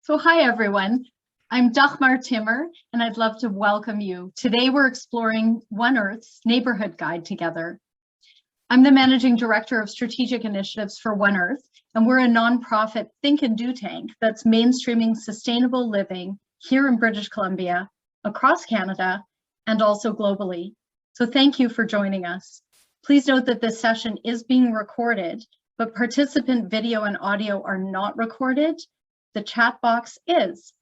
So hi everyone, I'm Dagmar Timmer and I'd love to welcome you. Today we're exploring OneEarth's Neighborhood Guide together. I'm the Managing Director of Strategic Initiatives for OneEarth, and we're a nonprofit think and do tank that's mainstreaming sustainable living here in British Columbia, across Canada, and also globally. So thank you for joining us. Please note that this session is being recorded, but participant video and audio are not recorded. The chat box is.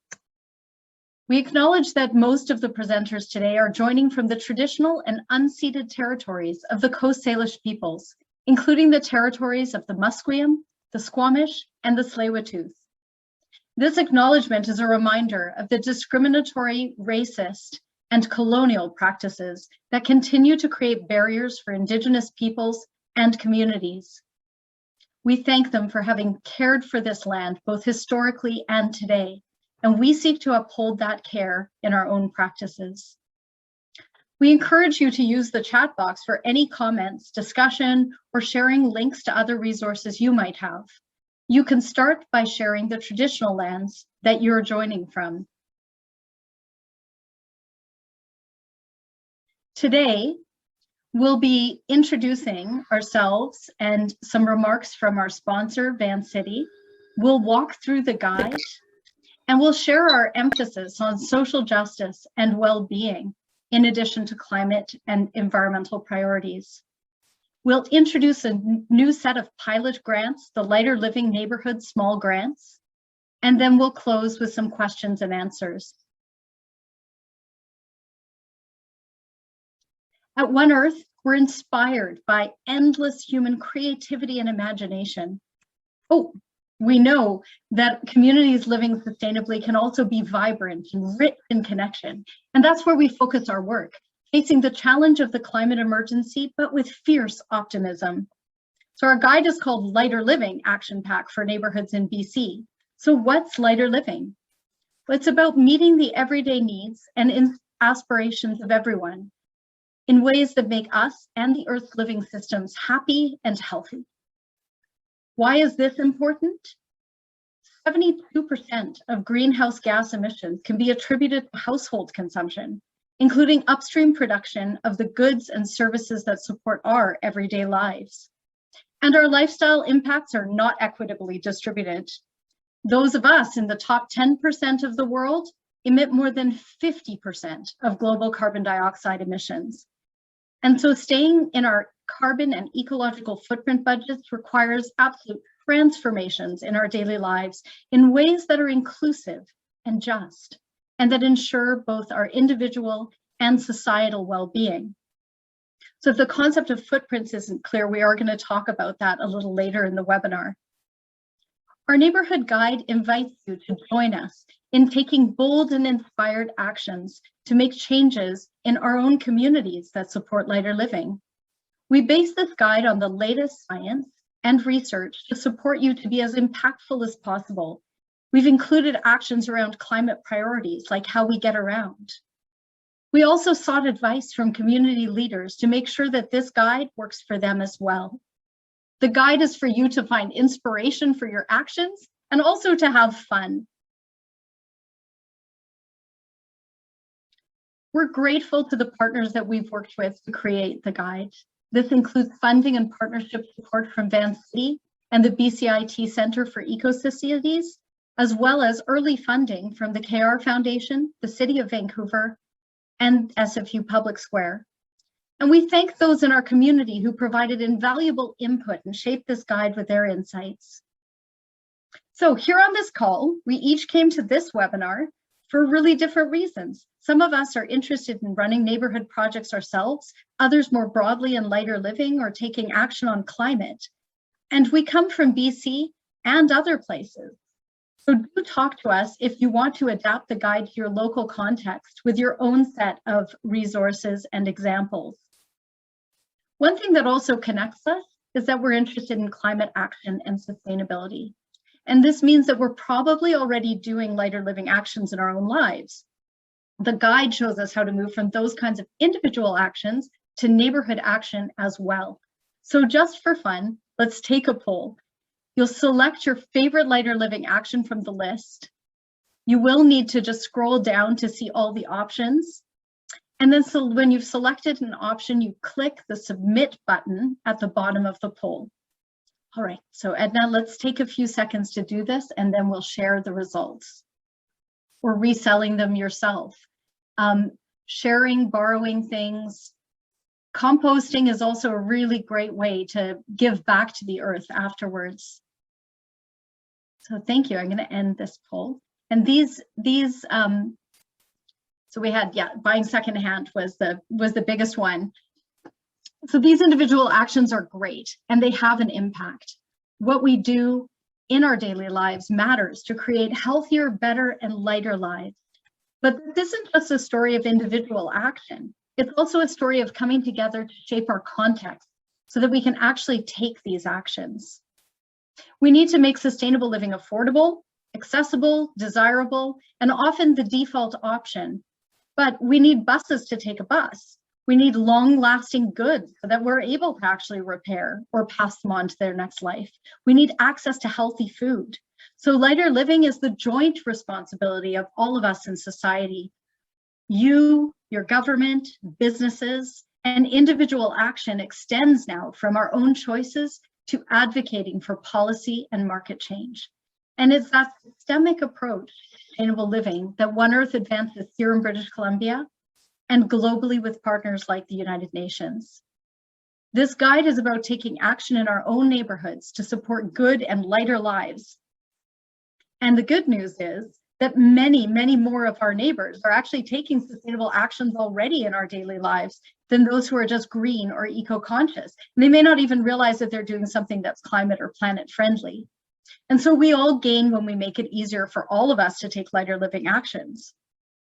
We acknowledge that most of the presenters today are joining from the traditional and unceded territories of the Coast Salish peoples, including the territories of the Musqueam, the Squamish, and the Tsleil-Waututh. This acknowledgement is a reminder of the discriminatory, racist, and colonial practices that continue to create barriers for Indigenous peoples and communities. We thank them for having cared for this land, both historically and today, and we seek to uphold that care in our own practices. We encourage you to use the chat box for any comments, discussion, or sharing links to other resources you might have. You can start by sharing the traditional lands that you're joining from. Today, we'll be introducing ourselves and some remarks from our sponsor, Vancity. We'll walk through the guide and we'll share our emphasis on social justice and well-being in addition to climate and environmental priorities. We'll introduce a new set of pilot grants, the Lighter Living Neighborhood Small Grants, and then we'll close with some questions and answers. At OneEarth, we're inspired by endless human creativity and imagination. Oh, we know that communities living sustainably can also be vibrant and rich in connection. And that's where we focus our work, facing the challenge of the climate emergency, but with fierce optimism. So our guide is called Lighter Living Action Pack for Neighborhoods in BC. So what's lighter living? Well, it's about meeting the everyday needs and aspirations of everyone in ways that make us and the Earth's living systems happy and healthy. Why is this important? 72% of greenhouse gas emissions can be attributed to household consumption, including upstream production of the goods and services that support our everyday lives. And our lifestyle impacts are not equitably distributed. Those of us in the top 10% of the world emit more than 50% of global carbon dioxide emissions. And so staying in our carbon and ecological footprint budgets requires absolute transformations in our daily lives in ways that are inclusive and just, and that ensure both our individual and societal well-being. So if the concept of footprints isn't clear, we are going to talk about that a little later in the webinar. Our neighborhood guide invites you to join us in taking bold and inspired actions to make changes in our own communities that support lighter living. We base this guide on the latest science and research to support you to be as impactful as possible. We've included actions around climate priorities, like how we get around. We also sought advice from community leaders to make sure that this guide works for them as well. The guide is for you to find inspiration for your actions and also to have fun. We're grateful to the partners that we've worked with to create the guide. This includes funding and partnership support from Vancity and the BCIT Centre for Ecocities, as well as early funding from the KR Foundation, the City of Vancouver, and SFU Public Square. And we thank those in our community who provided invaluable input and shaped this guide with their insights. So here on this call, we each came to this webinar for really different reasons. Some of us are interested in running neighborhood projects ourselves, others more broadly in lighter living or taking action on climate. And we come from BC and other places. So do talk to us if you want to adapt the guide to your local context with your own set of resources and examples. One thing that also connects us is that we're interested in climate action and sustainability. And this means that we're probably already doing lighter living actions in our own lives. The guide shows us how to move from those kinds of individual actions to neighborhood action as well. So just for fun, let's take a poll. You'll select your favorite lighter living action from the list. You will need to just scroll down to see all the options. And then so when you've selected an option, you click the submit button at the bottom of the poll. All right, so Edna, let's take a few seconds to do this and then we'll share the results. Or reselling them yourself. Sharing, borrowing things. Composting is also a really great way to give back to the earth afterwards. So thank you. I'm going to end this poll. And so we had, buying secondhand was the biggest one. So these individual actions are great and they have an impact. What we do in our daily lives matters to create healthier, better, and lighter lives. But this isn't just a story of individual action. It's also a story of coming together to shape our context so that we can actually take these actions. We need to make sustainable living affordable, accessible, desirable, and often the default option. But we need buses to take a bus. We need long-lasting goods so that we're able to actually repair or pass them on to their next life. We need access to healthy food. So lighter living is the joint responsibility of all of us in society. You, your government, businesses, and individual action extends now from our own choices to advocating for policy and market change. And it's that systemic approach to sustainable living that OneEarth advances here in British Columbia and globally with partners like the United Nations. This guide is about taking action in our own neighborhoods to support good and lighter lives. And the good news is that many, many more of our neighbors are actually taking sustainable actions already in our daily lives than those who are just green or eco-conscious. They may not even realize that they're doing something that's climate or planet friendly. And so we all gain when we make it easier for all of us to take lighter living actions.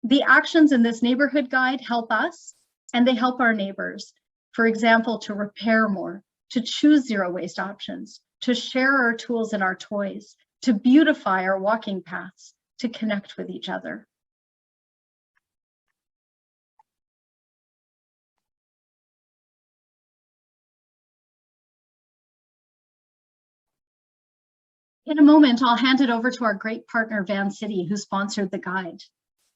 The actions in this neighborhood guide help us and they help our neighbors. For example, to repair more, to choose zero waste options, to share our tools and our toys, to beautify our walking paths, to connect with each other. In a moment, I'll hand it over to our great partner, Vancity, who sponsored the guide.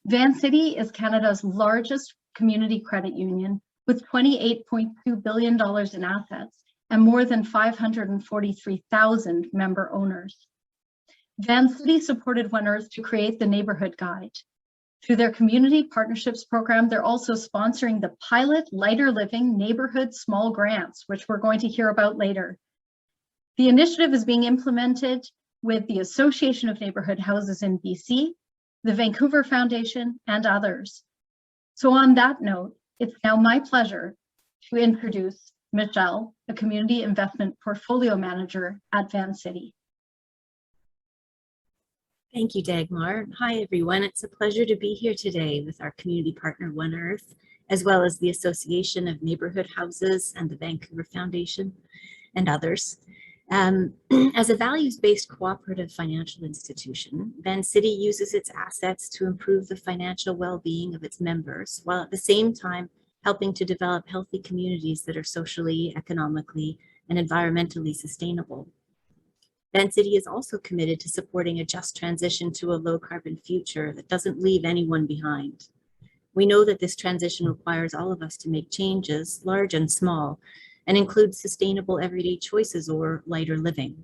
Vancity is Canada's largest community credit union with $28.2 billion in assets and more than 543,000 member owners. Vancity supported OneEarth to create the Neighbourhood Guide. Through their community partnerships program, they're also sponsoring the pilot Lighter Living Neighbourhood Small Grants, which we're going to hear about later. The initiative is being implemented with the Association of Neighbourhood Houses in BC, the Vancouver Foundation, and others. So on that note, it's now my pleasure to introduce Michelle, a community investment portfolio manager at Vancity. Thank you, Dagmar. Hi, everyone. It's a pleasure to be here today with our community partner, OneEarth, as well as the Association of Neighbourhood Houses and the Vancouver Foundation and others. As a values-based cooperative financial institution, Vancity uses its assets to improve the financial well-being of its members, while at the same time helping to develop healthy communities that are socially, economically, and environmentally sustainable. Vancity is also committed to supporting a just transition to a low-carbon future that doesn't leave anyone behind. We know that this transition requires all of us to make changes, large and small, and includes sustainable everyday choices or lighter living.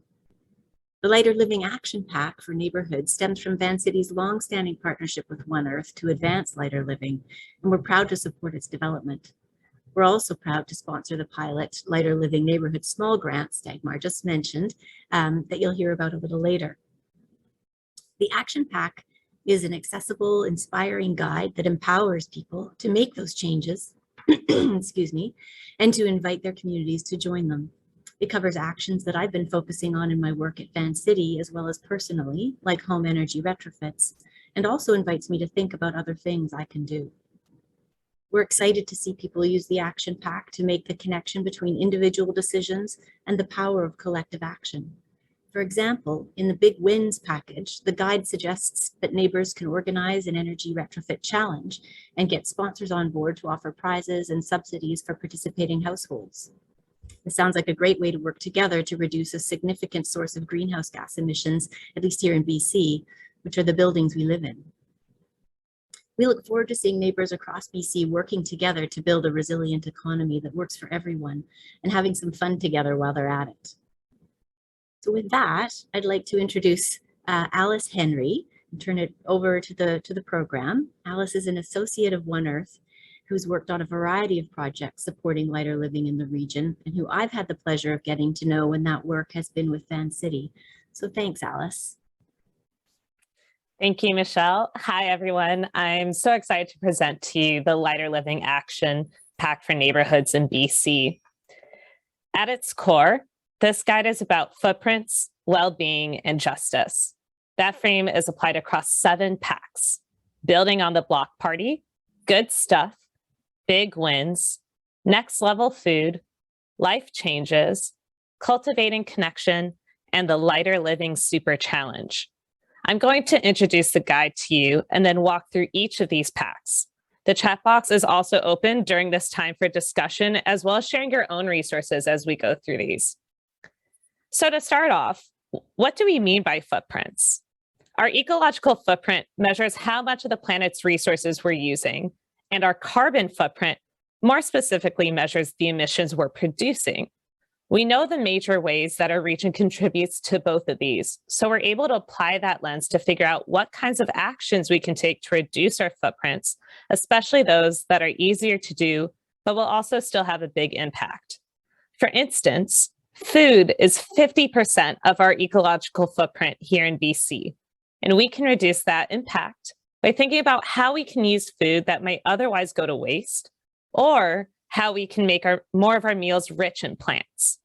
The Lighter Living Action Pack for Neighbourhoods stems from Vancity's long-standing partnership with OneEarth to advance lighter living, and we're proud to support its development. We're also proud to sponsor the pilot Lighter Living Neighbourhood Small Grants Dagmar just mentioned that you'll hear about a little later. The Action Pack is an accessible, inspiring guide that empowers people to make those changes, excuse me, and to invite their communities to join them. It covers actions that I've been focusing on in my work at Vancity, as well as personally, like home energy retrofits, and also invites me to think about other things I can do. We're excited to see people use the Action Pack to make the connection between individual decisions and the power of collective action. For example, in the Big Wins package, the guide suggests that neighbors can organize an energy retrofit challenge and get sponsors on board to offer prizes and subsidies for participating households. This sounds like a great way to work together to reduce a significant source of greenhouse gas emissions, at least here in BC, which are the buildings we live in. We look forward to seeing neighbors across BC working together to build a resilient economy that works for everyone and having some fun together while they're at it. So with that, I'd like to introduce Alice Henry and turn it over to the program. Alice is an associate of OneEarth who's worked on a variety of projects supporting lighter living in the region and who I've had the pleasure of getting to know when that work has been with Vancity. So thanks, Alice. Thank you, Michelle. Hi, everyone. I'm so excited to present to you the Lighter Living Action Pack for Neighborhoods in BC. At its core, this guide is about footprints, well-being, and justice. That frame is applied across 7 packs: building on the block party, good stuff, big wins, next level food, life changes, cultivating connection, and the Lighter Living Super Challenge. I'm going to introduce the guide to you and then walk through each of these packs. The chat box is also open during this time for discussion, as well as sharing your own resources as we go through these. So to start off, what do we mean by footprints? Our ecological footprint measures how much of the planet's resources we're using, and our carbon footprint more specifically measures the emissions we're producing. We know the major ways that our region contributes to both of these, so we're able to apply that lens to figure out what kinds of actions we can take to reduce our footprints, especially those that are easier to do, but will also still have a big impact. For instance, food is 50% of our ecological footprint here in BC, and we can reduce that impact by thinking about how we can use food that might otherwise go to waste, or how we can make more of our meals rich in plants.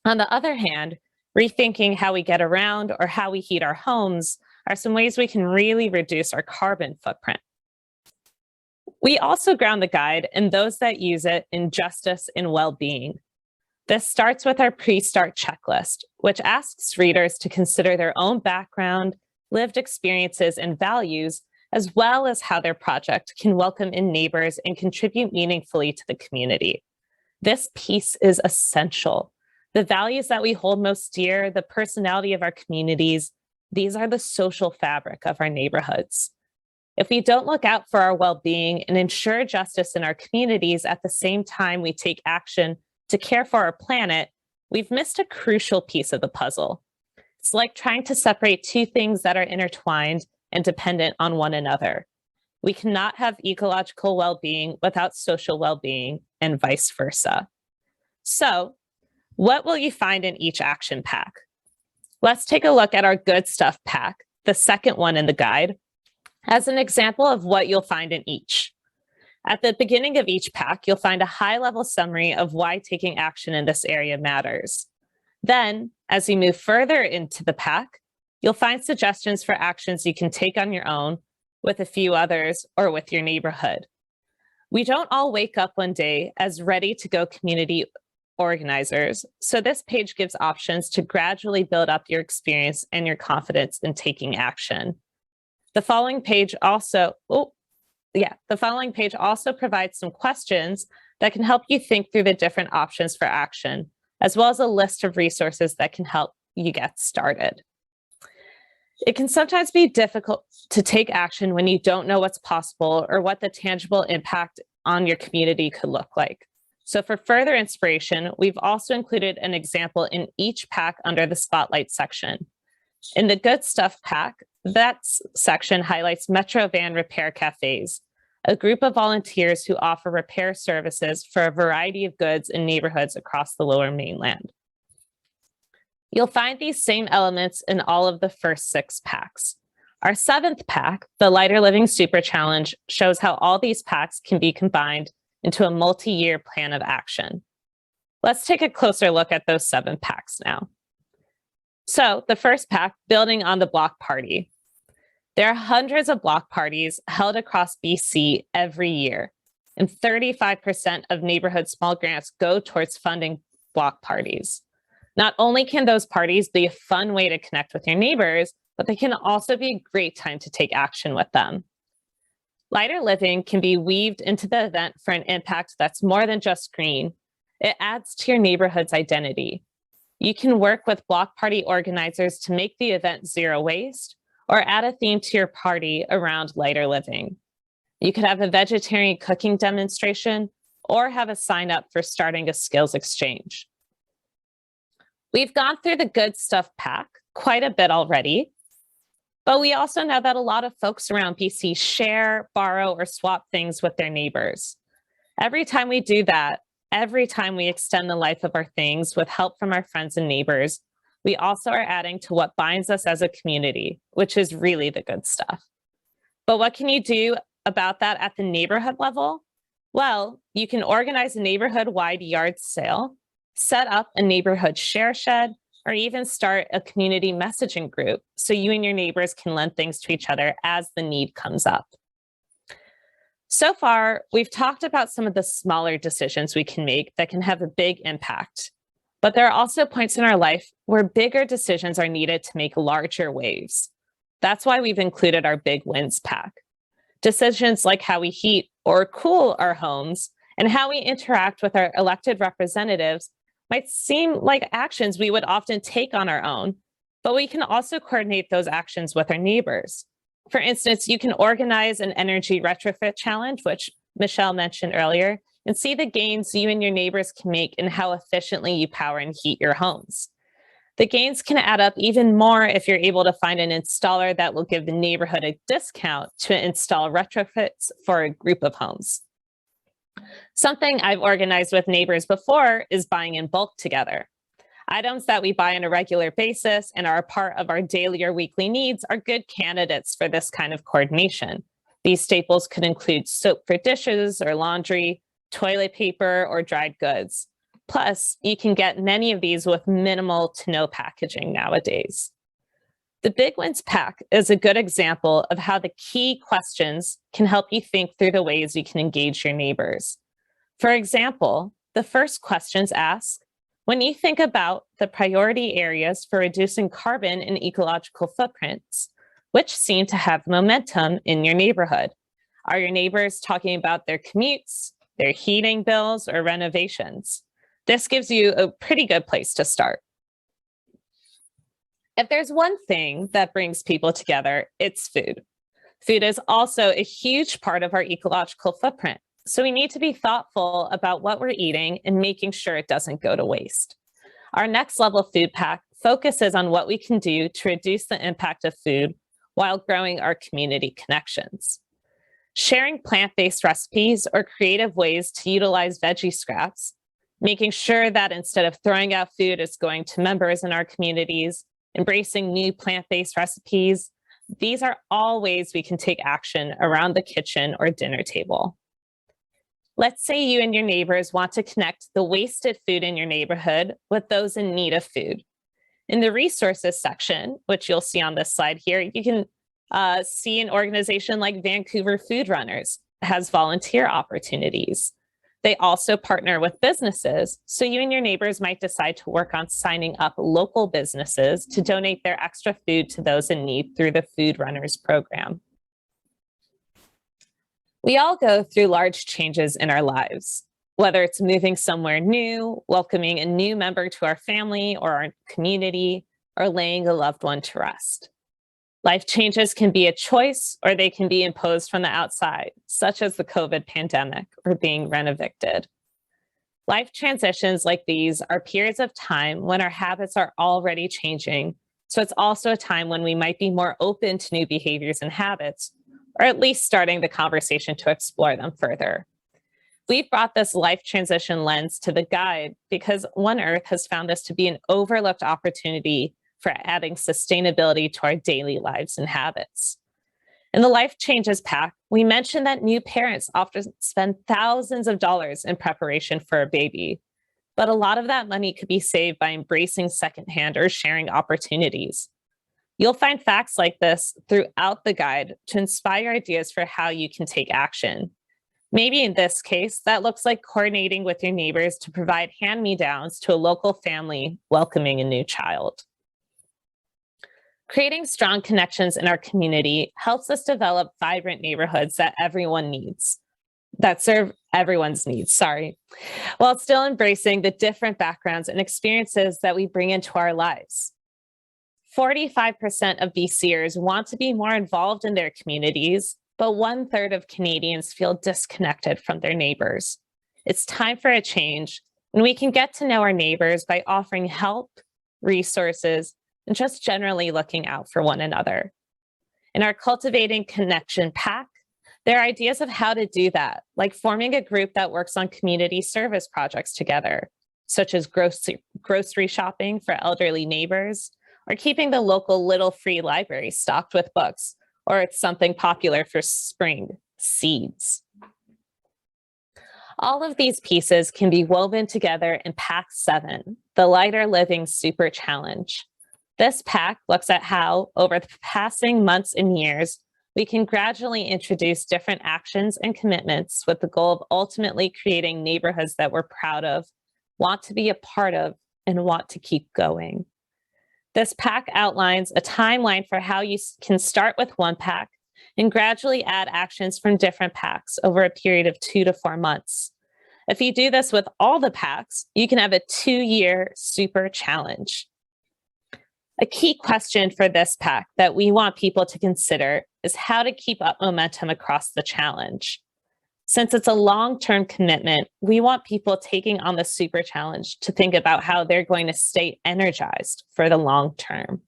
On the other hand, rethinking how we get around or how we heat our homes are some ways we can really reduce our carbon footprint. We also ground the guide in those that use it in justice and well-being. This starts with our pre-start checklist, which asks readers to consider their own background, lived experiences, and values, as well as how their project can welcome in neighbors and contribute meaningfully to the community. This piece is essential. The values that we hold most dear, the personality of our communities, these are the social fabric of our neighborhoods. If we don't look out for our well-being and ensure justice in our communities at the same time we take action to care for our planet, we've missed a crucial piece of the puzzle. It's like trying to separate 2 things that are intertwined and dependent on one another. We cannot have ecological well-being without social well-being, and vice versa. So, what will you find in each action pack? Let's take a look at our good stuff pack, the second one in the guide, as an example of what you'll find in each. At the beginning of each pack, you'll find a high-level summary of why taking action in this area matters. Then, as we move further into the pack, you'll find suggestions for actions you can take on your own, with a few others, or with your neighborhood. We don't all wake up one day as ready-to-go community organizers, so this page gives options to gradually build up your experience and your confidence in taking action. The following page also provides some questions that can help you think through the different options for action, as well as a list of resources that can help you get started. It can sometimes be difficult to take action when you don't know what's possible or what the tangible impact on your community could look like. So for further inspiration, we've also included an example in each pack under the Spotlight section. In the Good Stuff pack, that section highlights Metro Van Repair Cafes, a group of volunteers who offer repair services for a variety of goods in neighborhoods across the Lower Mainland. You'll find these same elements in all of the first 6 packs. Our 7th pack, the Lighter Living Super Challenge, shows how all these packs can be combined into a multi-year plan of action. Let's take a closer look at those 7 packs now. So the first pack, building on the block party. There are hundreds of block parties held across BC every year, and 35% of neighborhood small grants go towards funding block parties. Not only can those parties be a fun way to connect with your neighbors, but they can also be a great time to take action with them. Lighter living can be weaved into the event for an impact that's more than just green. It adds to your neighborhood's identity. You can work with block party organizers to make the event zero waste, or add a theme to your party around lighter living. You could have a vegetarian cooking demonstration or have a sign up for starting a skills exchange. We've gone through the good stuff pack quite a bit already, but we also know that a lot of folks around BC share, borrow, or swap things with their neighbors. Every time we do that, every time we extend the life of our things with help from our friends and neighbors, we also are adding to what binds us as a community, which is really the good stuff. But what can you do about that at the neighborhood level? Well, you can organize a neighborhood-wide yard sale, set up a neighborhood share shed, or even start a community messaging group so you and your neighbors can lend things to each other as the need comes up. So far, we've talked about some of the smaller decisions we can make that can have a big impact. But there are also points in our life where bigger decisions are needed to make larger waves. That's why we've included our big wins pack. Decisions like how we heat or cool our homes and how we interact with our elected representatives might seem like actions we would often take on our own, but we can also coordinate those actions with our neighbors. For instance, you can organize an energy retrofit challenge, which Michelle mentioned earlier, and see the gains you and your neighbors can make in how efficiently you power and heat your homes. The gains can add up even more if you're able to find an installer that will give the neighborhood a discount to install retrofits for a group of homes. Something I've organized with neighbors before is buying in bulk together. Items that we buy on a regular basis and are a part of our daily or weekly needs are good candidates for this kind of coordination. These staples could include soap for dishes or laundry, toilet paper, or dried goods. Plus, you can get many of these with minimal to no packaging nowadays. The Big Wins Pack is a good example of how the key questions can help you think through the ways you can engage your neighbors. For example, the first questions ask, when you think about the priority areas for reducing carbon and ecological footprints, which seem to have momentum in your neighborhood? Are your neighbors talking about their commutes, their heating bills, or renovations? This gives you a pretty good place to start. If there's one thing that brings people together, it's food. Food is also a huge part of our ecological footprint, so we need to be thoughtful about what we're eating and making sure it doesn't go to waste. Our next level food pack focuses on what we can do to reduce the impact of food while growing our community connections. Sharing plant-based recipes or creative ways to utilize veggie scraps, making sure that instead of throwing out food, it's going to members in our communities, embracing new plant-based recipes. These are all ways we can take action around the kitchen or dinner table. Let's say you and your neighbors want to connect the wasted food in your neighborhood with those in need of food. In the resources section, which you'll see on this slide here, you can see an organization like Vancouver Food Runners has volunteer opportunities. They also partner with businesses, so you and your neighbors might decide to work on signing up local businesses to donate their extra food to those in need through the Food Runners program. We all go through large changes in our lives, whether it's moving somewhere new, welcoming a new member to our family or our community, or laying a loved one to rest. Life changes can be a choice or they can be imposed from the outside, such as the COVID pandemic or being rent-evicted. Life transitions like these are periods of time when our habits are already changing, so it's also a time when we might be more open to new behaviors and habits, or at least starting the conversation to explore them further. We've brought this life transition lens to the guide because OneEarth has found this to be an overlooked opportunity for adding sustainability to our daily lives and habits. In the Life Changes Pack, we mentioned that new parents often spend thousands of dollars in preparation for a baby, but a lot of that money could be saved by embracing secondhand or sharing opportunities. You'll find facts like this throughout the guide to inspire ideas for how you can take action. Maybe in this case, that looks like coordinating with your neighbors to provide hand-me-downs to a local family welcoming a new child. Creating strong connections in our community helps us develop vibrant neighborhoods that serve everyone's needs, while still embracing the different backgrounds and experiences that we bring into our lives. 45% of BCers want to be more involved in their communities, but 1/3 of Canadians feel disconnected from their neighbors. It's time for a change, and we can get to know our neighbors by offering help, resources, and just generally looking out for one another. In our Cultivating Connection pack, there are ideas of how to do that, like forming a group that works on community service projects together, such as grocery shopping for elderly neighbors, or keeping the local little free library stocked with books, or it's something popular for spring, seeds. All of these pieces can be woven together in Pack 7, the Lighter Living Super Challenge. This pack looks at how, over the passing months and years, we can gradually introduce different actions and commitments with the goal of ultimately creating neighborhoods that we're proud of, want to be a part of, and want to keep going. This pack outlines a timeline for how you can start with one pack and gradually add actions from different packs over a period of 2 to 4 months. If you do this with all the packs, you can have a 2-year super challenge. A key question for this pack that we want people to consider is how to keep up momentum across the challenge. Since it's a long-term commitment, we want people taking on the super challenge to think about how they're going to stay energized for the long term.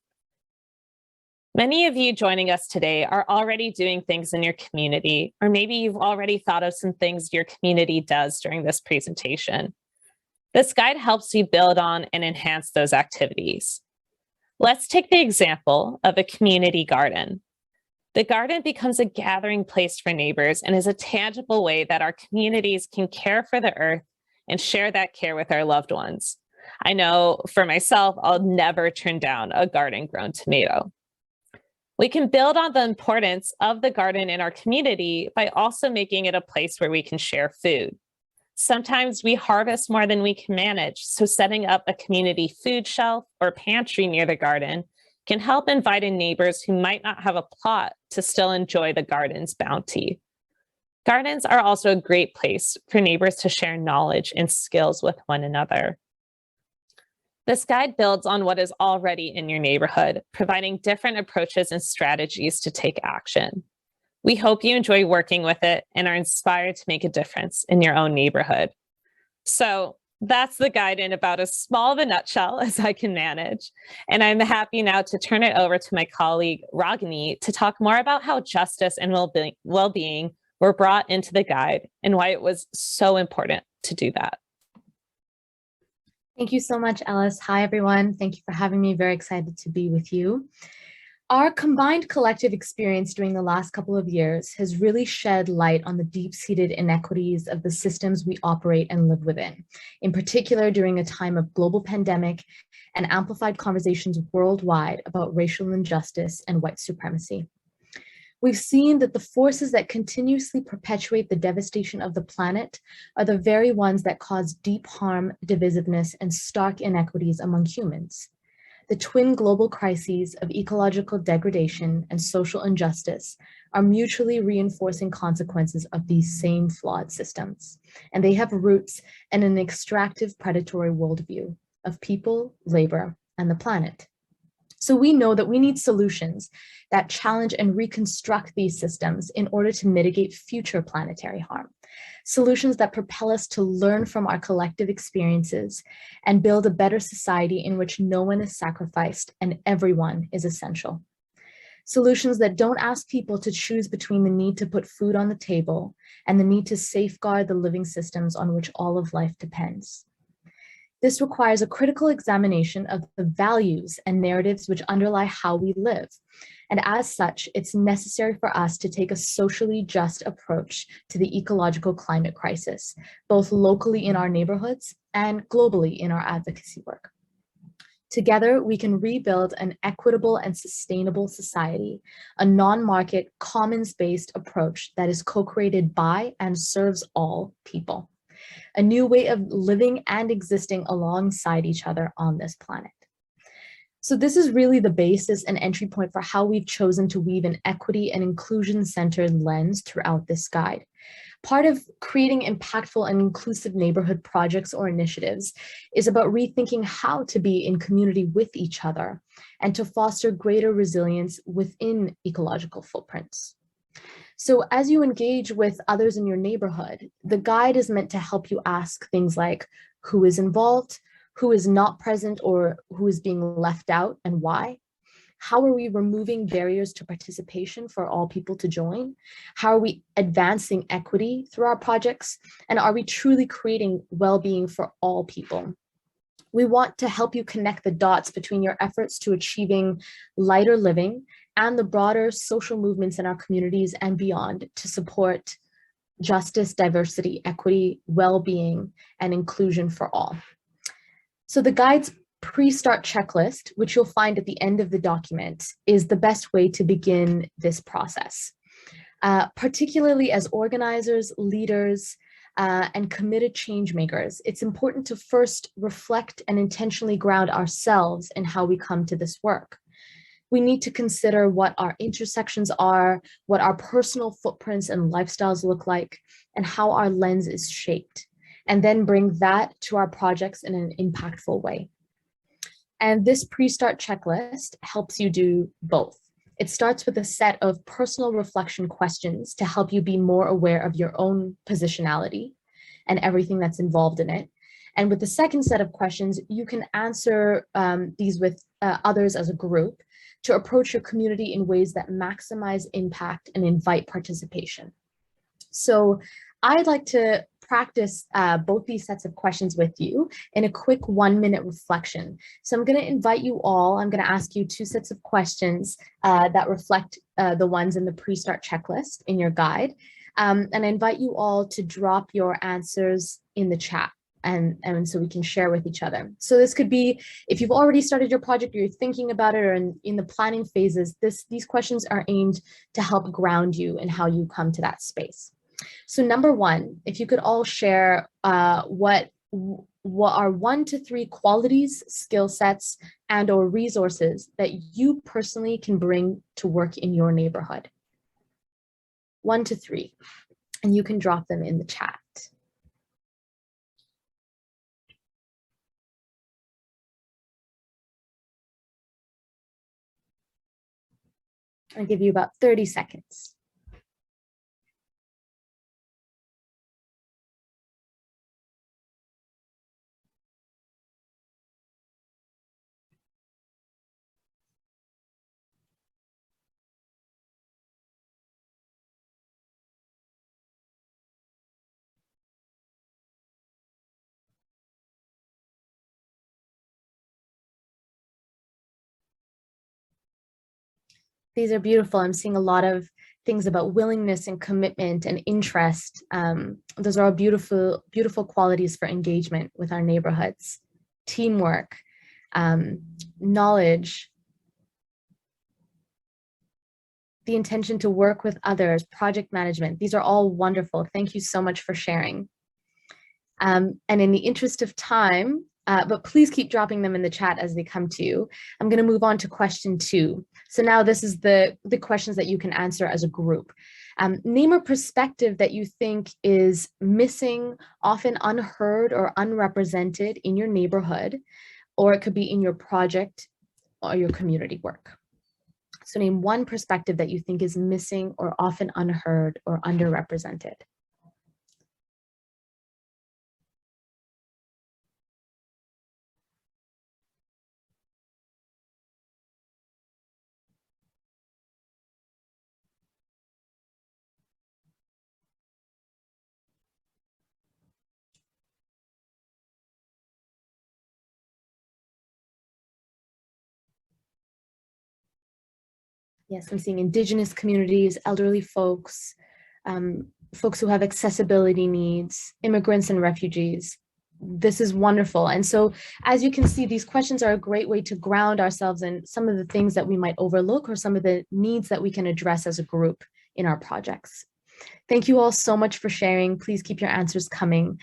Many of you joining us today are already doing things in your community, or maybe you've already thought of some things your community does during this presentation. This guide helps you build on and enhance those activities. Let's take the example of a community garden. The garden becomes a gathering place for neighbors and is a tangible way that our communities can care for the earth and share that care with our loved ones. I know for myself, I'll never turn down a garden-grown tomato. We can build on the importance of the garden in our community by also making it a place where we can share food. Sometimes we harvest more than we can manage, so setting up a community food shelf or pantry near the garden can help invite in neighbors who might not have a plot to still enjoy the garden's bounty. Gardens are also a great place for neighbors to share knowledge and skills with one another. This guide builds on what is already in your neighborhood, providing different approaches and strategies to take action. We hope you enjoy working with it and are inspired to make a difference in your own neighborhood. So that's the guide in about as small of a nutshell as I can manage. And I'm happy now to turn it over to my colleague, Raagini, to talk more about how justice and well-being were brought into the guide and why it was so important to do that. Thank you so much, Alice. Hi, everyone. Thank you for having me. Very excited to be with you. Our combined collective experience during the last couple of years has really shed light on the deep-seated inequities of the systems we operate and live within, in particular during a time of global pandemic and amplified conversations worldwide about racial injustice and white supremacy. We've seen that the forces that continuously perpetuate the devastation of the planet are the very ones that cause deep harm, divisiveness, and stark inequities among humans. The twin global crises of ecological degradation and social injustice are mutually reinforcing consequences of these same flawed systems, and they have roots in an extractive predatory worldview of people, labor, and the planet. So we know that we need solutions that challenge and reconstruct these systems in order to mitigate future planetary harm. Solutions that propel us to learn from our collective experiences and build a better society in which no one is sacrificed and everyone is essential. Solutions that don't ask people to choose between the need to put food on the table and the need to safeguard the living systems on which all of life depends. This requires a critical examination of the values and narratives which underlie how we live. And as such, it's necessary for us to take a socially just approach to the ecological climate crisis, both locally in our neighborhoods and globally in our advocacy work. Together, we can rebuild an equitable and sustainable society, a non-market, commons-based approach that is co-created by and serves all people. A new way of living and existing alongside each other on this planet. So this is really the basis and entry point for how we've chosen to weave an equity and inclusion-centered lens throughout this guide. Part of creating impactful and inclusive neighborhood projects or initiatives is about rethinking how to be in community with each other and to foster greater resilience within ecological footprints. So as you engage with others in your neighborhood, the guide is meant to help you ask things like who is involved, who is not present or who is being left out and why. How are we removing barriers to participation for all people to join? How are we advancing equity through our projects? And are we truly creating well-being for all people? We want to help you connect the dots between your efforts to achieving lighter living and the broader social movements in our communities and beyond to support justice, diversity, equity, well-being, and inclusion for all. So the guide's pre-start checklist, which you'll find at the end of the document, is the best way to begin this process. Particularly as organizers, leaders, and committed change makers, it's important to first reflect and intentionally ground ourselves in how we come to this work. We need to consider what our intersections are, what our personal footprints and lifestyles look like, and how our lens is shaped, and then bring that to our projects in an impactful way. And this pre-start checklist helps you do both. It starts with a set of personal reflection questions to help you be more aware of your own positionality and everything that's involved in it. And with the second set of questions, you can answer these with others as a group to approach your community in ways that maximize impact and invite participation. So I'd like to practice both these sets of questions with you in a quick 1-minute reflection. So I'm going to invite you all, I'm going to ask you 2 sets of questions that reflect the ones in the pre-start checklist in your guide. And I invite you all to drop your answers in the chat and so we can share with each other. So this could be, if you've already started your project or you're thinking about it or in the planning phases, these questions are aimed to help ground you in how you come to that space. So number 1, if you could all share what are 1 to 3 qualities, skill sets, and or resources that you personally can bring to work in your neighborhood. 1 to 3, and you can drop them in the chat. I'll give you about 30 seconds. These are beautiful. I'm seeing a lot of things about willingness and commitment and interest. Those are all beautiful, beautiful qualities for engagement with our neighborhoods. Teamwork, knowledge, the intention to work with others, project management. These are all wonderful. Thank you so much for sharing. And in the interest of time, but please keep dropping them in the chat as they come to you. I'm going to move on to question 2. So now this is the questions that you can answer as a group. Name a perspective that you think is missing, often unheard or unrepresented in your neighborhood, or it could be in your project or your community work. So name 1 perspective that you think is missing or often unheard or underrepresented. Yes, I'm seeing Indigenous communities, elderly folks, folks who have accessibility needs, immigrants and refugees. This is wonderful. And so, as you can see, these questions are a great way to ground ourselves in some of the things that we might overlook or some of the needs that we can address as a group in our projects. Thank you all so much for sharing. Please keep your answers coming.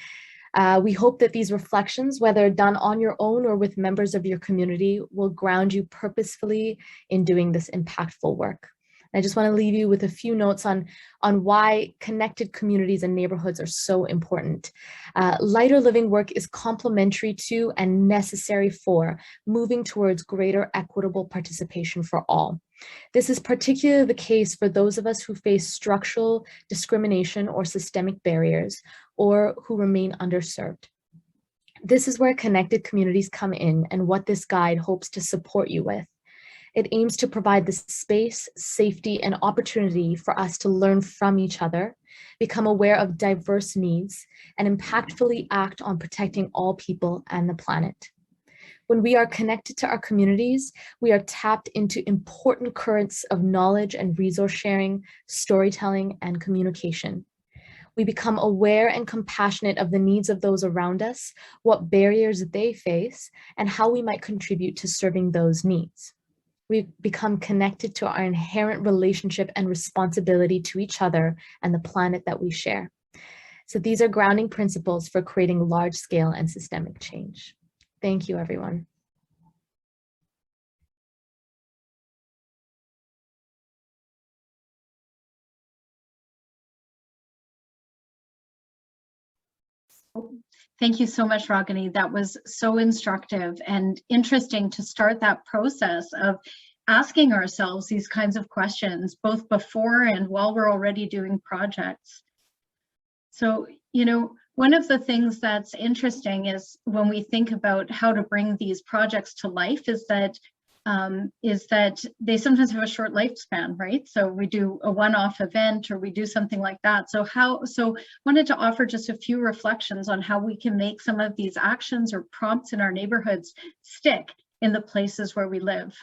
We hope that these reflections, whether done on your own or with members of your community, will ground you purposefully in doing this impactful work. I just want to leave you with a few notes on why connected communities and neighborhoods are so important. Lighter living work is complementary to and necessary for moving towards greater equitable participation for all. This is particularly the case for those of us who face structural discrimination or systemic barriers, or who remain underserved. This is where connected communities come in and what this guide hopes to support you with. It aims to provide the space, safety, and opportunity for us to learn from each other, become aware of diverse needs, and impactfully act on protecting all people and the planet. When we are connected to our communities, we are tapped into important currents of knowledge and resource sharing, storytelling, and communication. We become aware and compassionate of the needs of those around us, what barriers they face, and how we might contribute to serving those needs. We become connected to our inherent relationship and responsibility to each other and the planet that we share. So these are grounding principles for creating large-scale and systemic change. Thank you, everyone. Thank you so much, Raagini. That was so instructive and interesting to start that process of asking ourselves these kinds of questions, both before and while we're already doing projects. So, one of the things that's interesting is when we think about how to bring these projects to life is that they sometimes have a short lifespan, right? So we do a one-off event or we do something like that. So wanted to offer just a few reflections on how we can make some of these actions or prompts in our neighborhoods stick in the places where we live.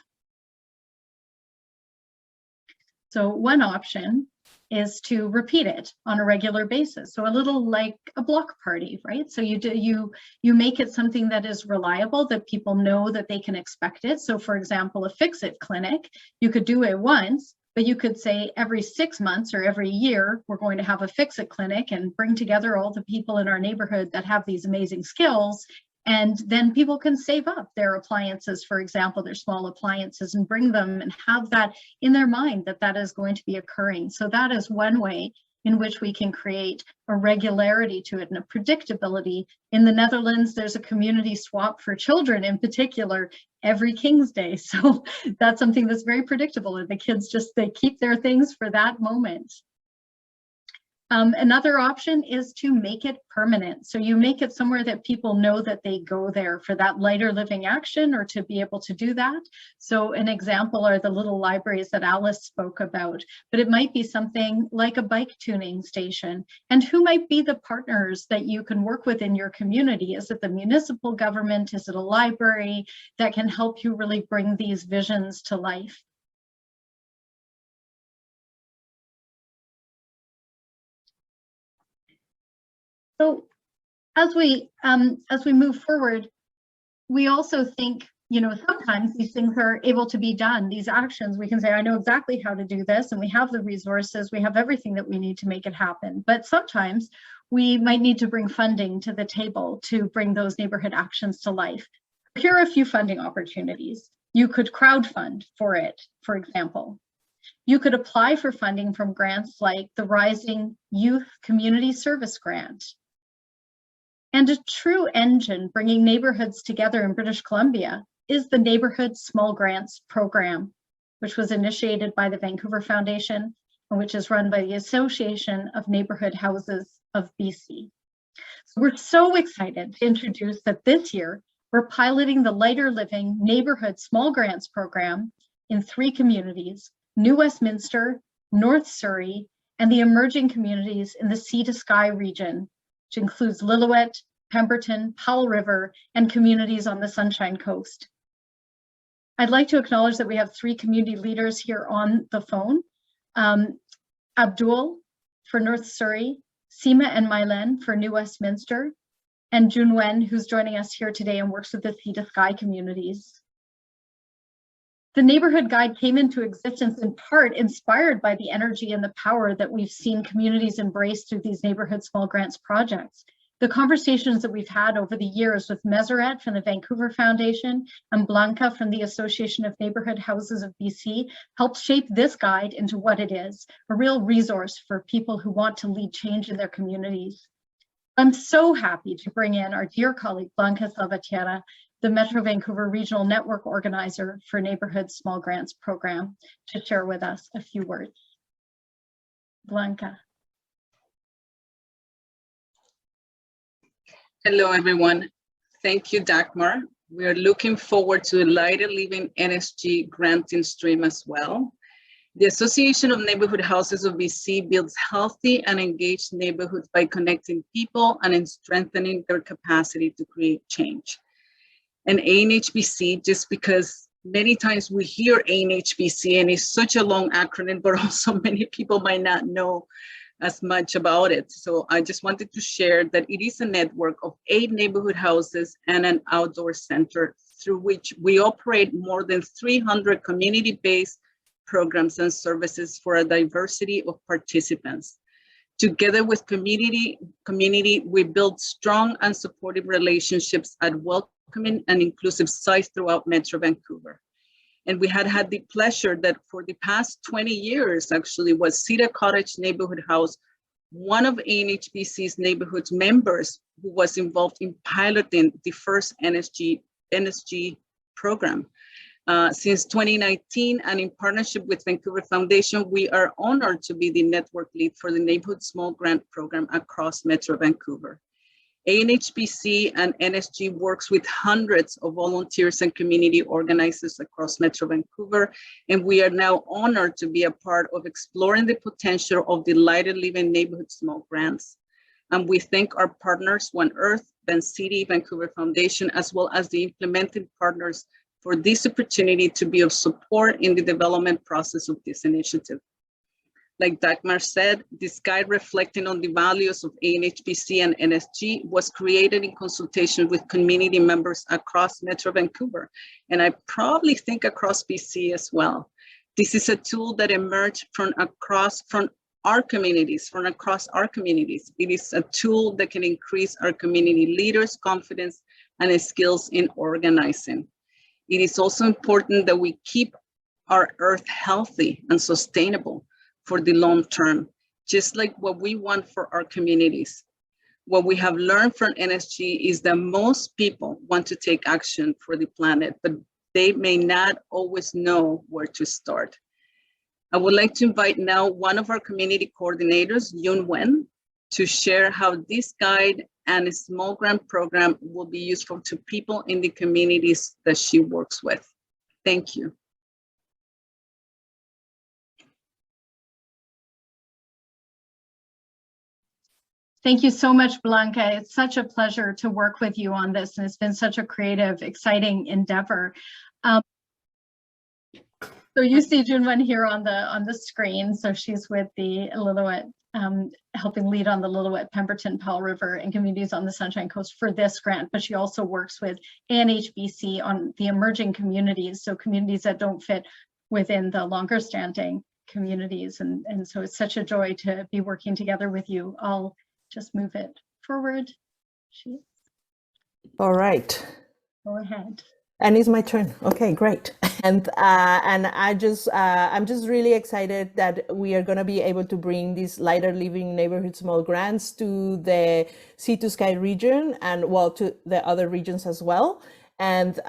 So one option is to repeat it on a regular basis. So a little like a block party, right? So you make it something that is reliable, that people know that they can expect it. So for example, a fix-it clinic, you could do it once, but you could say every 6 months or every year, we're going to have a fix-it clinic and bring together all the people in our neighborhood that have these amazing skills. And then people can save up their appliances, for example, their small appliances, and bring them and have that in their mind that is going to be occurring. So that is one way in which we can create a regularity to it and a predictability. In the Netherlands, there's a community swap for children in particular every King's Day. So that's something that's very predictable, and the kids they keep their things for that moment. Another option is to make it permanent. So you make it somewhere that people know that they go there for that lighter living action or to be able to do that. So an example are the little libraries that Alice spoke about, but it might be something like a bike tuning station. And who might be the partners that you can work with in your community? Is it the municipal government? Is it a library that can help you really bring these visions to life? So as we move forward, we also think, sometimes these things are able to be done, these actions. We can say, I know exactly how to do this, and we have the resources, we have everything that we need to make it happen. But sometimes we might need to bring funding to the table to bring those neighborhood actions to life. Here are a few funding opportunities. You could crowdfund for it, for example. You could apply for funding from grants like the Rising Youth Community Service Grant. And a true engine bringing neighborhoods together in British Columbia is the Neighbourhood Small Grants Program, which was initiated by the Vancouver Foundation and which is run by the Association of Neighbourhood Houses of BC. So we're so excited to introduce that this year, we're piloting the Lighter Living Neighbourhood Small Grants Program in 3 communities, New Westminster, North Surrey, and the emerging communities in the Sea to Sky region, which includes Lillooet, Pemberton, Powell River, and communities on the Sunshine Coast. I'd like to acknowledge that we have 3 community leaders here on the phone. Abdul for North Surrey, Seema and Mylen for New Westminster, and Yunuen, who's joining us here today and works with the Sea to Sky communities. The Neighborhood Guide came into existence in part inspired by the energy and the power that we've seen communities embrace through these neighborhood small grants projects. The conversations that we've had over the years with Meseret from the Vancouver Foundation and Blanca from the Association of Neighbourhood Houses of BC helped shape this guide into what it is, a real resource for people who want to lead change in their communities. I'm so happy to bring in our dear colleague, Blanca Salvatierra, the Metro Vancouver Regional Network Organizer for Neighborhood Small Grants Program, to share with us a few words. Blanca. Hello, everyone. Thank you, Dagmar. We are looking forward to a lighter living NSG granting stream as well. The Association of Neighborhood Houses of BC builds healthy and engaged neighborhoods by connecting people and in strengthening their capacity to create change. And ANHBC, just because many times we hear ANHBC and it's such a long acronym, but also many people might not know as much about it. So I just wanted to share that it is a network of 8 neighborhood houses and an outdoor center through which we operate more than 300 community-based programs and services for a diversity of participants. Together with community, we build strong and supportive relationships at welcoming and inclusive sites throughout Metro Vancouver. And we had the pleasure that for the past 20 years, actually, was Cedar Cottage Neighborhood House, one of ANHBC's neighborhood members who was involved in piloting the first NSG program. Since 2019, and in partnership with Vancouver Foundation, we are honored to be the network lead for the Neighborhood Small Grant Program across Metro Vancouver. ANHBC and NSG works with hundreds of volunteers and community organizers across Metro Vancouver, and we are now honored to be a part of exploring the potential of the lighter living neighborhood small grants. And we thank our partners, OneEarth, Vancity, Vancouver Foundation, as well as the implementing partners for this opportunity to be of support in the development process of this initiative. Like Dagmar said, this guide reflecting on the values of ANHBC and NSG was created in consultation with community members across Metro Vancouver, and I probably think across BC as well. This is a tool that emerged from across our communities. It is a tool that can increase our community leaders' confidence and skills in organizing. It is also important that we keep our earth healthy and sustainable for the long term, just like what we want for our communities. What we have learned from NSG is that most people want to take action for the planet, but they may not always know where to start. I would like to invite now one of our community coordinators, Yunuen, to share how this guide and a small grant program will be useful to people in the communities that she works with. Thank you. Thank you so much, Blanca. It's such a pleasure to work with you on this, and it's been such a creative, exciting endeavor. So you see Yunuen here on the screen. So she's with the Lillooet, helping lead on the Lillooet, Pemberton, Powell River, and communities on the Sunshine Coast for this grant. But she also works with ANHBC on the emerging communities, so communities that don't fit within the longer standing communities. And so it's such a joy to be working together with you. I'll just move it forward. All right. Go ahead. And it's my turn. Okay, great. And I'm just really excited that we are going to be able to bring these lighter living neighborhood small grants to the Sea to Sky region and well to the other regions as well. And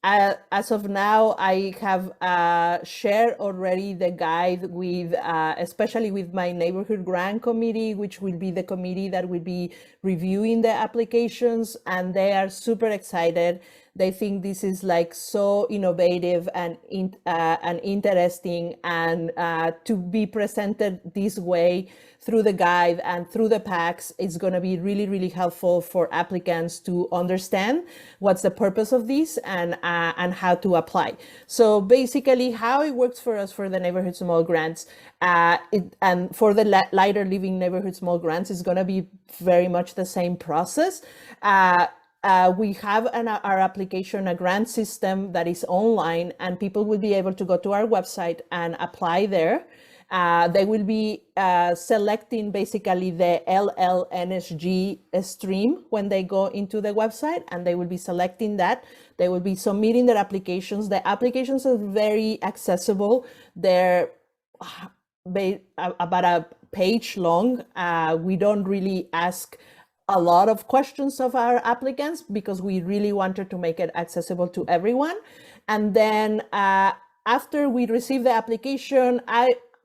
as of now, I have shared already the guide with, especially with my neighborhood grant committee, which will be the committee that will be reviewing the applications, and they are super excited. They think this is like so innovative and interesting, and to be presented this way through the guide and through the packs is going to be really, really helpful for applicants to understand what's the purpose of this and how to apply. So basically how it works for us for the neighborhood small grants and for the lighter living neighborhood small grants is going to be very much the same process. We have our application, a grant system that is online, and people will be able to go to our website and apply there. They will be selecting basically the LL-NSG stream when they go into the website, and they will be selecting that. They will be submitting their applications. The applications are very accessible. They're about a page long. We don't really ask a lot of questions of our applicants because we really wanted to make it accessible to everyone. And then after we receive the application,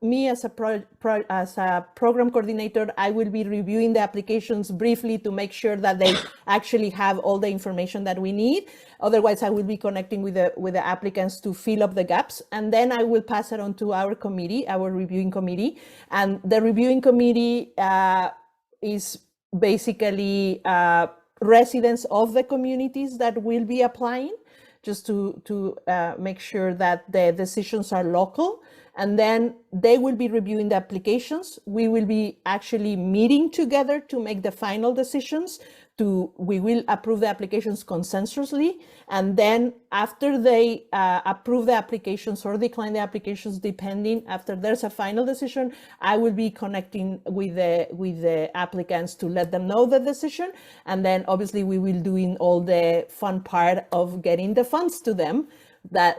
me as a program coordinator, I will be reviewing the applications briefly to make sure that they actually have all the information that we need. Otherwise, I will be connecting with the applicants to fill up the gaps, and then I will pass it on to our committee, our reviewing committee. And the reviewing committee is basically residents of the communities that will be applying, just to make sure that the decisions are local. And then they will be reviewing the applications. We will be actually meeting together to make the final decisions. We will approve the applications consensually. And then after they approve the applications or decline the applications, depending, after there's a final decision, I will be connecting with the applicants to let them know the decision. And then obviously we will doing all the fun part of getting the funds to them,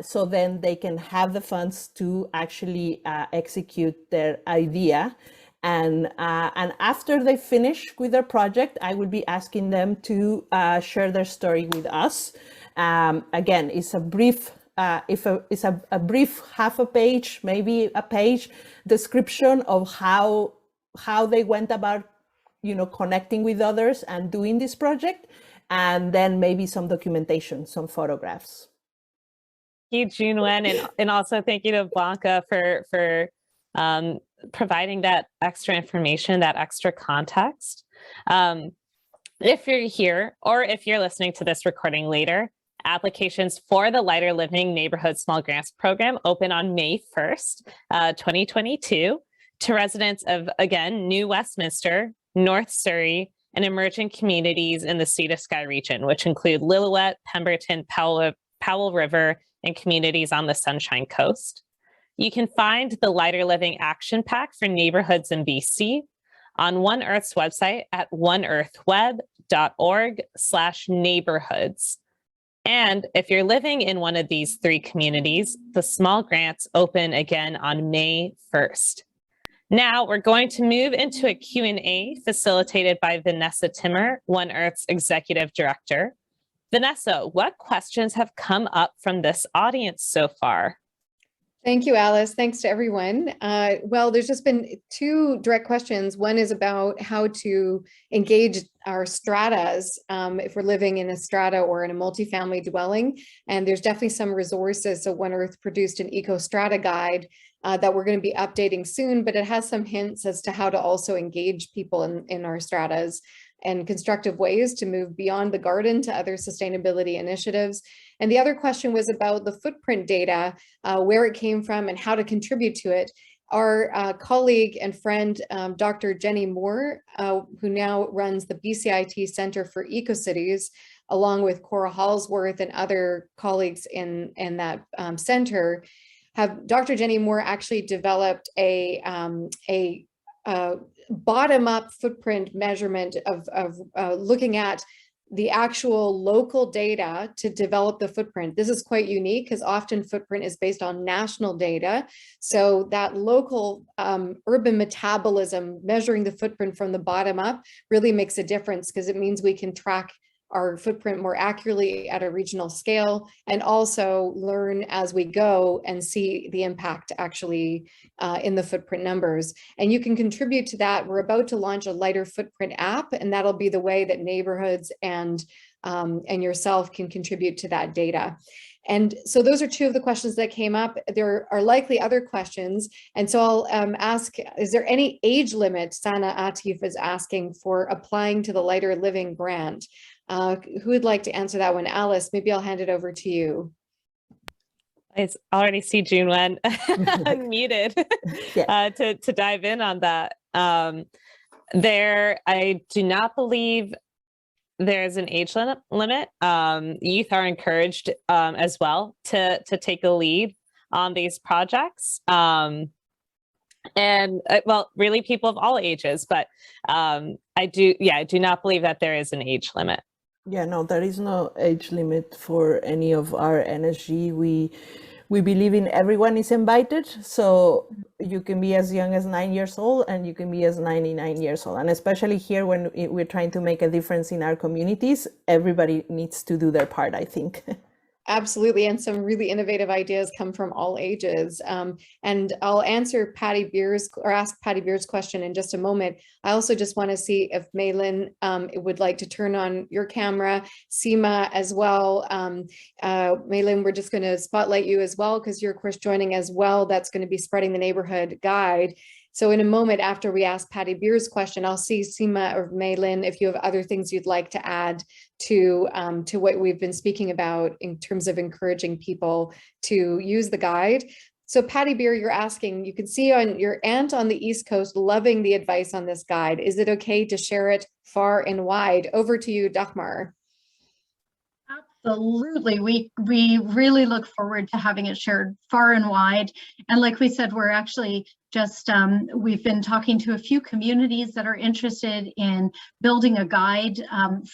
so then they can have the funds to actually execute their idea. And after they finish with their project, I will be asking them to share their story with us. Again, it's a brief, it's a brief half a page, maybe a page description of how they went about, connecting with others and doing this project, and then maybe some documentation, some photographs. Thank you, Yunuen, and also thank you to Blanca for providing that extra information, that extra context. If you're here, or if you're listening to this recording later, applications for the Lighter Living Neighborhood Small Grants Program open on May 1st, 2022 to residents of, again, New Westminster, North Surrey, and emerging communities in the Sea to Sky region, which include Lillooet, Pemberton, Powell River, and communities on the Sunshine Coast. You can find the Lighter Living Action Pack for neighborhoods in BC on OneEarth's website at oneearthweb.org/neighborhoods. And if you're living in one of these 3 communities, the small grants open again on May 1st. Now we're going to move into a Q&A facilitated by Vanessa Timmer, OneEarth's Executive Director. Vanessa, what questions have come up from this audience so far? Thank you, Alice. Thanks to everyone. Well, there's just been 2 direct questions. One is about how to engage our stratas if we're living in a strata or in a multifamily dwelling. And there's definitely some resources. So OneEarth produced an eco strata guide that we're going to be updating soon, but it has some hints as to how to also engage people in our stratas and constructive ways to move beyond the garden to other sustainability initiatives. And the other question was about the footprint data, where it came from and how to contribute to it. Our colleague and friend, Dr. Jenny Moore, who now runs the BCIT Center for Ecocities, along with Cora Halsworth and other colleagues in that center, Dr. Jenny Moore actually developed a bottom-up footprint measurement of looking at the actual local data to develop the footprint. This is quite unique because often footprint is based on national data. So that local urban metabolism, measuring the footprint from the bottom up, really makes a difference because it means we can track our footprint more accurately at a regional scale and also learn as we go and see the impact actually in the footprint numbers. And you can contribute to that. We're about to launch a lighter footprint app, and that'll be the way that neighborhoods and yourself can contribute to that data. And so those are 2 of the questions that came up. There are likely other questions. And so I'll ask, is there any age limit, Sana Atif is asking, for applying to the Lighter Living grant? Who would like to answer that one? Alice, maybe I'll hand it over to you. I already see Yunuen unmuted to dive in on that. I do not believe there's an age limit. Youth are encouraged as well to take a lead on these projects. And well, really people of all ages, but I do not believe that there is an age limit. Yeah, no, there is no age limit for any of our NSG. we believe in everyone is invited. So you can be as young as 9 years old and you can be as 99 years old. And especially here when we're trying to make a difference in our communities, everybody needs to do their part, I think. Absolutely, and some really innovative ideas come from all ages. And I'll answer ask Patty Beer's question in just a moment. I also just want to see if Maylin would like to turn on your camera, Seema as well. Maylin, we're just going to spotlight you as well because you're of course joining as well. That's going to be spreading the neighborhood guide. So in a moment after we ask Patty Beer's question, I'll see Seema or Maylin if you have other things you'd like to add to what we've been speaking about in terms of encouraging people to use the guide. So Patty Beer, you're asking, you can see on your aunt on the East Coast loving the advice on this guide. Is it okay to share it far and wide? Over to you, Dagmar. Absolutely. We really look forward to having it shared far and wide. And like we said, we're actually just, we've been talking to a few communities that are interested in building a guide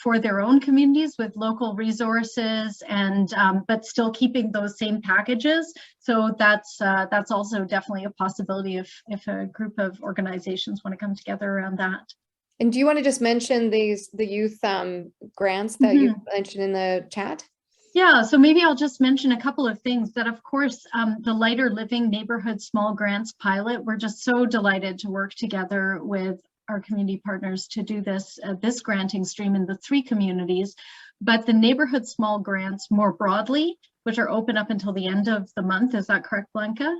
for their own communities with local resources and, but still keeping those same packages. So that's also definitely a possibility if a group of organizations want to come together around that. And do you want to just mention the youth grants that you mentioned in the chat? Yeah, so maybe I'll just mention a couple of things that, of course, the Lighter Living Neighborhood Small Grants Pilot, we're just so delighted to work together with our community partners to do this granting stream in the 3 communities. But the neighborhood small grants more broadly, which are open up until the end of the month, is that correct, Blanca?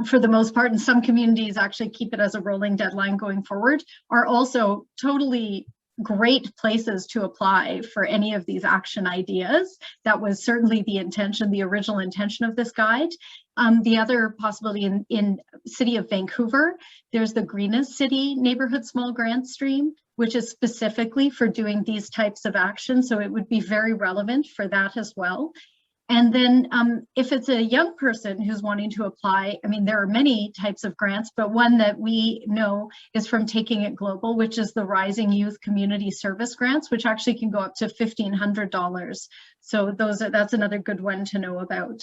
For the most part, and some communities actually keep it as a rolling deadline going forward, are also totally great places to apply for any of these action ideas. That was certainly the intention, the original intention of this guide. The other possibility in City of Vancouver, there's the Greenest City Neighborhood Small Grant Stream, which is specifically for doing these types of actions. So it would be very relevant for that as well. And then if it's a young person who's wanting to apply, I mean, there are many types of grants, but one that we know is from Taking It Global, which is the Rising Youth Community Service Grants, which actually can go up to $1,500. So that's another good one to know about.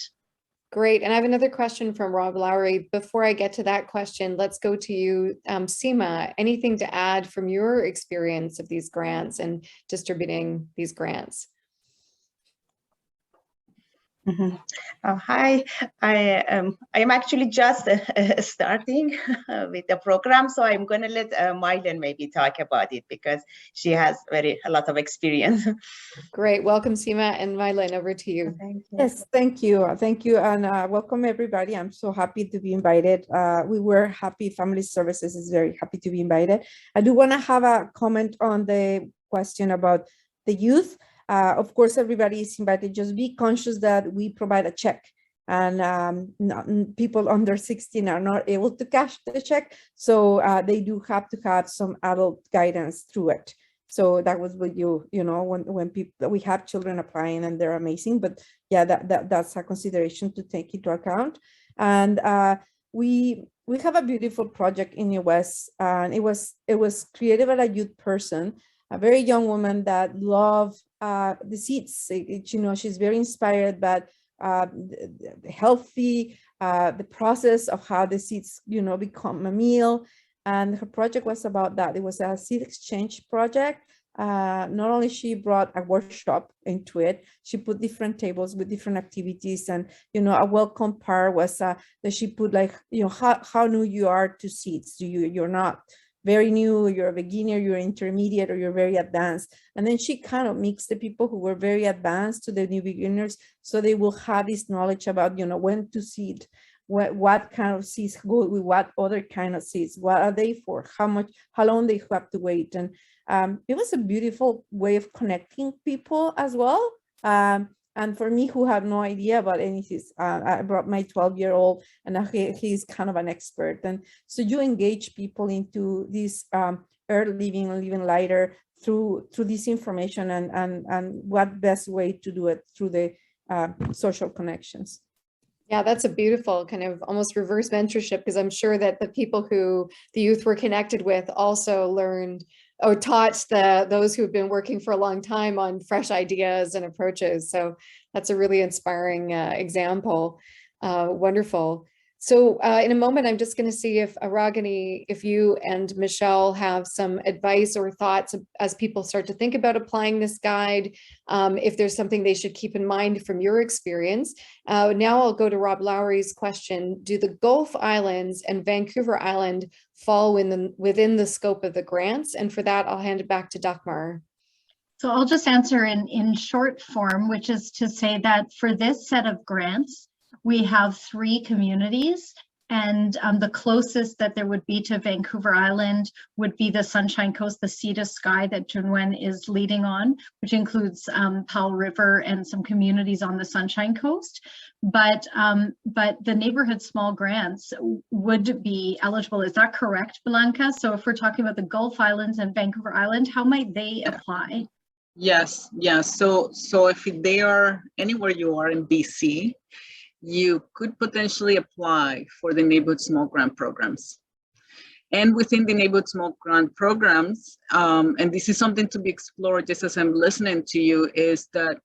Great. And I have another question from Rob Lowry. Before I get to that question, let's go to you, Seema. Anything to add from your experience of these grants and distributing these grants? Hi, I am actually just starting with the program, so I'm going to let Maylin maybe talk about it because she has a lot of experience. Great. Welcome, Seema, and Maylin, over to you. Thank you. Yes, thank you. Thank you, and welcome everybody. I'm so happy to be invited. We were happy, Family Services is very happy to be invited. I do want to have a comment on the question about the youth. Of course, everybody is invited. Just be conscious that we provide a check, and people under 16 are not able to cash the check. So they do have to have some adult guidance through it. So that was what you know, when people, we have children applying and they're amazing, but yeah, that's a consideration to take into account. And we have a beautiful project in US, and it was created by a youth person, a very young woman that loved the seeds. You know, she's very inspired by the healthy, the process of how the seeds, you know, become a meal. And her project was about that. It was a seed exchange project. Not only she brought a workshop into it, she put different tables with different activities, and you know, a welcome part was that she put, like, you know, how new you are to seeds. You're not very new, you're a beginner, you're intermediate, or you're very advanced. And then she kind of mixed the people who were very advanced to the new beginners, so they will have this knowledge about, you know, when to seed, what kind of seeds go with what other kind of seeds, what are they for, how long they have to wait. And it was a beautiful way of connecting people as well. And for me, who have no idea about any seeds, I brought my 12-year-old, and he's kind of an expert. And so you engage people into this early living and living lighter through this information, and what best way to do it through the social connections. Yeah, that's a beautiful kind of almost reverse mentorship, because I'm sure that the people who the youth were connected with also learned or taught those who've been working for a long time on fresh ideas and approaches. So that's a really inspiring example. Wonderful. So in a moment, I'm just going to see if Raagini, if you and Michelle have some advice or thoughts as people start to think about applying this guide, if there's something they should keep in mind from your experience. Now I'll go to Rob Lowry's question. Do the Gulf Islands and Vancouver Island fall within the scope of the grants? And for that, I'll hand it back to Dagmar. So I'll just answer in short form, which is to say that for this set of grants, we have 3 communities, and the closest that there would be to Vancouver Island would be the Sunshine Coast, the Sea to Sky that Yunuen is leading on, which includes Powell River and some communities on the Sunshine Coast. But the neighborhood small grants would be eligible. Is that correct, Blanca? So if we're talking about the Gulf Islands and Vancouver Island, how might they apply? Yes. So if they are anywhere you are in BC, you could potentially apply for the neighborhood small grant programs. And within the neighborhood small grant programs, and this is something to be explored just as I'm listening to you, is that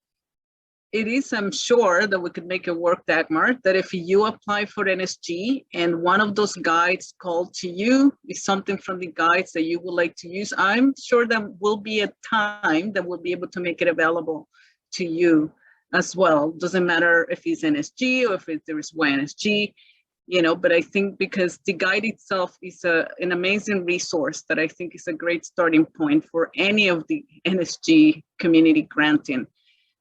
it is, I'm sure that we could make it work, Dagmar, that if you apply for NSG and one of those guides called to you is something from the guides that you would like to use, I'm sure that will be a time that we'll be able to make it available to you as well. Doesn't matter if it's NSG or if there is OneNSG, but I think because the guide itself is an amazing resource that I think is a great starting point for any of the NSG community granting.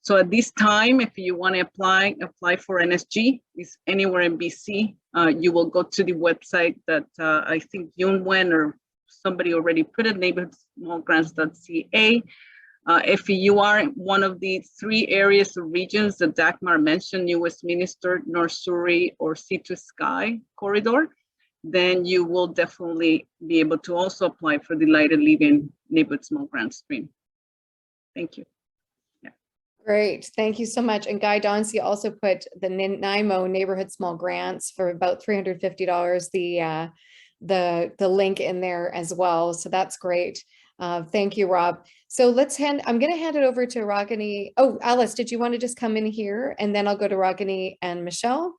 So at this time, if you want to apply for NSG, it's anywhere in BC. You will go to the website that I think Yunuen or somebody already put it, neighborhoodsmallgrants.ca. If you are in one of the 3 areas or regions that Dagmar mentioned, New Westminster, North Surrey, or Sea to Sky corridor, then you will definitely be able to also apply for the Lighter Living Neighborhood Small Grant Stream. Thank you. Yeah. Great, thank you so much. And Guy Dauncey also put the NIMO Neighborhood Small Grants for about $350, the link in there as well. So that's great. Thank you, Rob. So I'm going to hand it over to Raagini. Oh, Alice, did you want to just come in here? And then I'll go to Raagini and Michelle.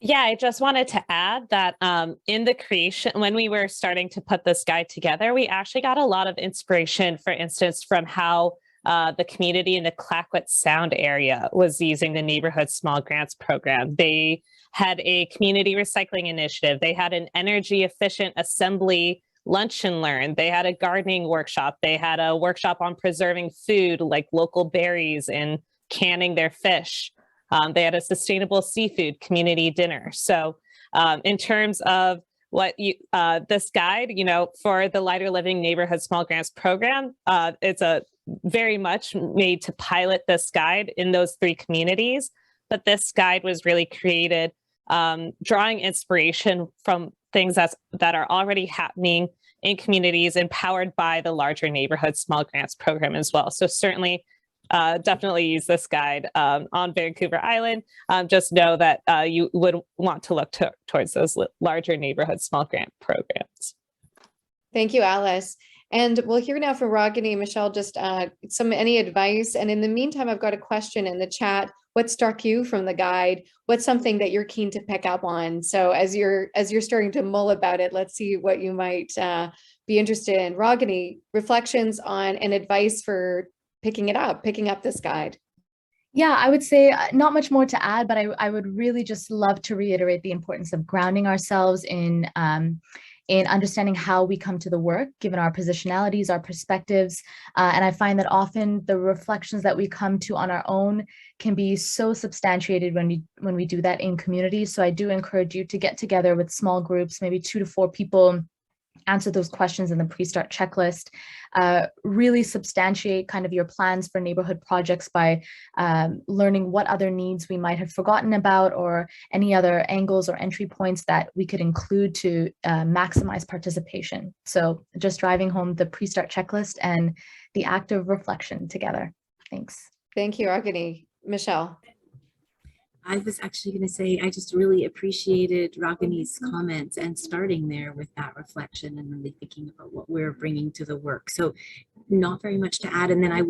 Yeah, I just wanted to add that in the creation, when we were starting to put this guide together, we actually got a lot of inspiration, for instance, from how the community in the Clayoquot Sound area was using the Neighborhood Small Grants Program. They had a community recycling initiative. They had an energy efficient assembly lunch and learn. They had a gardening workshop. They had a workshop on preserving food like local berries and canning their fish. They had a sustainable seafood community dinner. So in terms of what this guide, for the Lighter Living Neighborhood Small Grants Program, it's a very much made to pilot this guide in those 3 communities. But this guide was really created drawing inspiration from things that are already happening in communities empowered by the larger Neighborhood Small Grants Program as well. So certainly, definitely use this guide on Vancouver Island. Just know that you would want to look towards those larger Neighborhood Small Grant Programs. Thank you, Alice. And we'll hear now from Raagini and Michelle, just any advice. And in the meantime, I've got a question in the chat. What struck you from the guide? What's something that you're keen to pick up on? So as you're starting to mull about it, let's see what you might be interested in. Raagini, reflections on and advice for picking up this guide. Yeah, I would say not much more to add, but I would really just love to reiterate the importance of grounding ourselves in understanding how we come to the work, given our positionalities, our perspectives. And I find that often the reflections that we come to on our own can be so substantiated when we do that in community. So I do encourage you to get together with small groups, maybe 2 to 4 people, answer those questions in the pre-start checklist, really substantiate kind of your plans for neighborhood projects by learning what other needs we might have forgotten about or any other angles or entry points that we could include to maximize participation. So just driving home the pre-start checklist and the active reflection together. Thanks. Thank you, Raagini. Michelle. I was actually going to say, I just really appreciated Raagini's comments and starting there with that reflection and really thinking about what we're bringing to the work. So not very much to add. And then I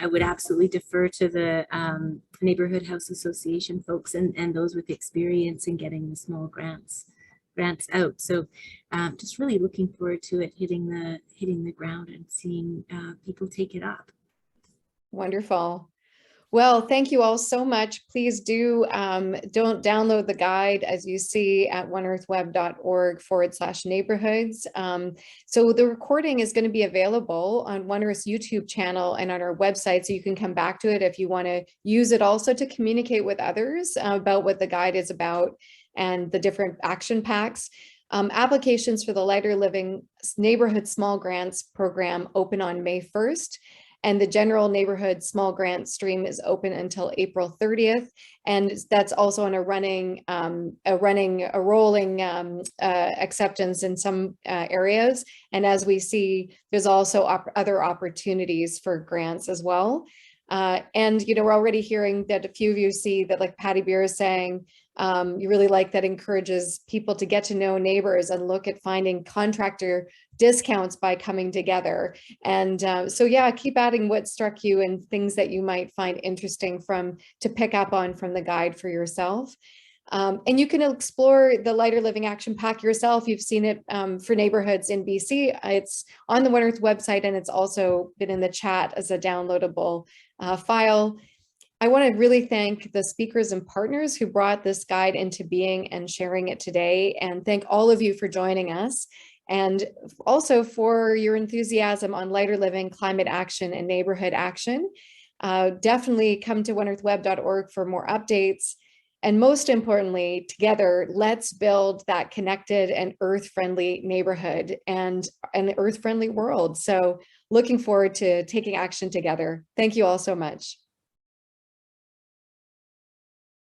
would absolutely defer to the Neighborhood House Association folks and those with experience in getting the small grants out. So just really looking forward to it hitting the ground and seeing people take it up. Wonderful. Well, thank you all so much. Please don't download the guide, as you see at oneearthweb.org/neighborhoods. So the recording is going to be available on OneEarth's YouTube channel and on our website, so you can come back to it if you want to use it also to communicate with others about what the guide is about and the different action packs. Applications for the Lighter Living Neighborhood Small Grants Program open on May 1st. And the general neighborhood small grant stream is open until April 30th. And that's also on a rolling acceptance in some areas. And as we see, there's also other opportunities for grants as well. And, you know, we're already hearing that a few of you see that, like Patty Beer is saying, you really like that encourages people to get to know neighbors and look at finding contractor discounts by coming together. And so, yeah, keep adding what struck you and things that you might find interesting to pick up on from the guide for yourself. And you can explore the Lighter Living Action Pack yourself. You've seen it for neighborhoods in BC. It's on the OneEarth website, and it's also been in the chat as a downloadable file. I want to really thank the speakers and partners who brought this guide into being and sharing it today, and thank all of you for joining us, and also for your enthusiasm on lighter living, climate action, and neighborhood action. Definitely come to oneearthweb.org for more updates. And most importantly, together, let's build that connected and earth-friendly neighborhood and an earth-friendly world. So looking forward to taking action together. Thank you all so much.